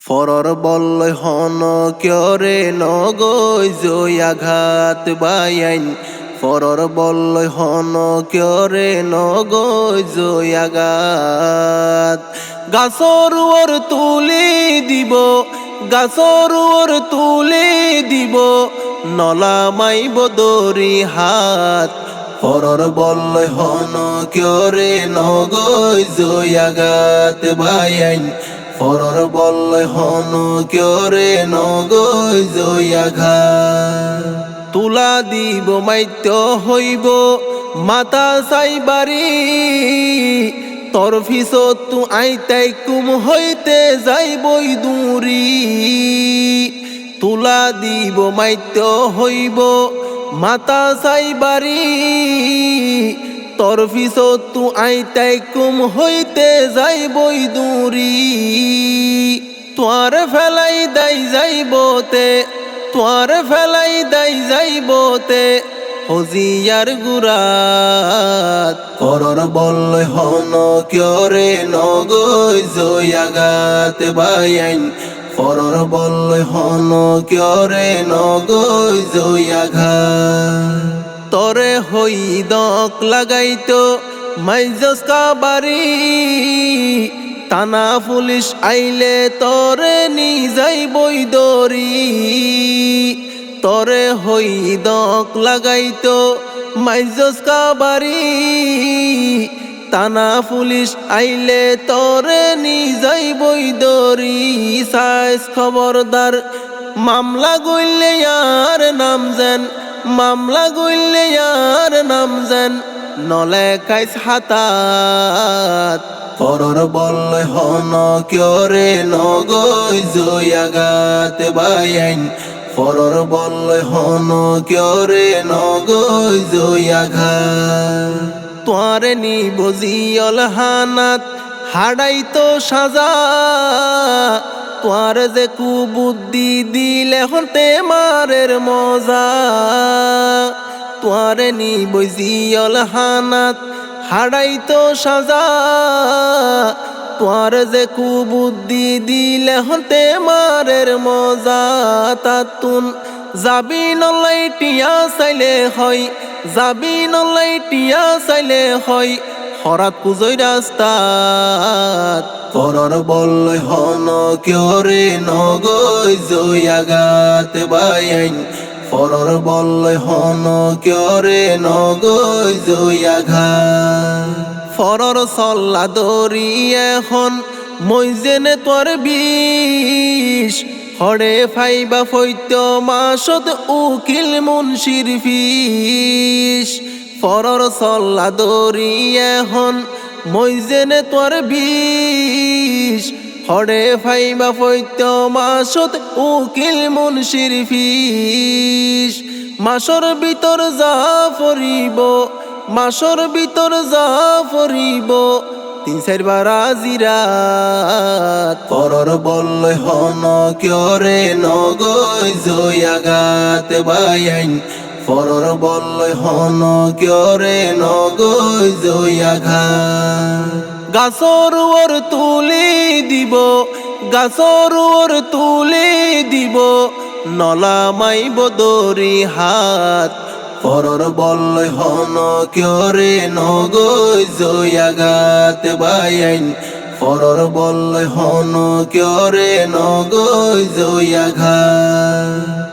ফরর বল্লয় হন ক্যরে নগৈ জয়াঘাত বায়াইন ফরর বল্লয় হন ক্যরে নগৈ জয়াঘাত গাছর ওর তুলি দিব গাছর ওর তুলি দিব নলা মাইব দরি হাত ফরর বল্লয় হন ক্যরে নগৈ জয়াঘাত বায়াইন ফরর বল্লয় হন ক্যরে নগৈ জয়াঘাত তুলা দিব মাইত্য হইব মাতা সাইবারি তর ফিসত তু আইতাই কুম হইতে যাইবই দূরি তুলা দিব মাইত্য হইব মাতা সাইবারি তর ফিসত তু আইতাই কুম হইতে যাইবই দূরি তোয়ার ফেলাই দাই যাইবতে তোয়ার ফেলাই দাই যাইবতে হজিয়ার গুরাত ফরর বল্লয় হন ক্যরে নগৈ জয়াঘাত বায়াইন ফরর বল্লয় হন ক্যরে নগৈ জয়াঘাত তরে হই দক লাগাইতো মাইজস কাবারি তানা পুলিশ আইলে তরে নি যাইবই দরি তরে হই দক লাগাইতো মাইজস কাবারি তানা পুলিশ আইলে তরে নি যাইবই দরি সাইজ খবরদার মামলা গইলে আর নাম যেন মামলা গইলে আর নাম যেন নলে কাইস হাতাত ফরর বল্লয় হন ক্যরে নগৈ জয়াঘাত বায়াইন ফরর বল্লয় হন ক্যরে নগৈ জয়াঘাত তোয়ারে নি বজিয়ল হানাত হাড়াইতো সাজা তোয়ার যে কুবুদ্ধি দিলে হতে মারের মজা তোয়ারে নি বজিয়ল হানাত হাড়াইতো সাজা তোয়ার যে কুবুদ্ধি দিলে হতে মারের মজা তাতুন যাবি নলাই টিয়া চাইলে হয় যাবি নলাই টিয়া চাইলে হয় হরাত পুজোই রাস্তাত ফরর বল্লয় হন ক্যরে নগৈ জয়াঘাত বায়াইন ফরর বল্লয় হন ক্যরে নগৈ জয়াঘাত ফরর চল্লা দরি এখন মই যেনে তোর বিষ হরে ফাইবা ফৈত্য মাসত উকিল মুন্সির ফিস ফরর চল্লা দরি এখন মই যেনে তোর বিষ হরে ফাইবা ফৈত্য মাসত উকিল মুন্সির ফিস মাসর ভিতর যা ফরিব মাসর ভিতর যা ফরিব 3-4 বার আজিরাত ফরর বল্লয় হন ক্যরে নগৈ জয়াঘাত বায়াইন ফরর বল্লয় হন ক্যরে নগৈ জয়াঘাত গাছর ওর তুলি দিব গাছর ওর তুলি দিব নলা মাইব দরি হাত ফরর বল্লয় হন ক্যরে নগৈ জয়াঘাত বায়াইন ফরর বল্লয় হন ক্যরে নগৈ জয়াঘাত।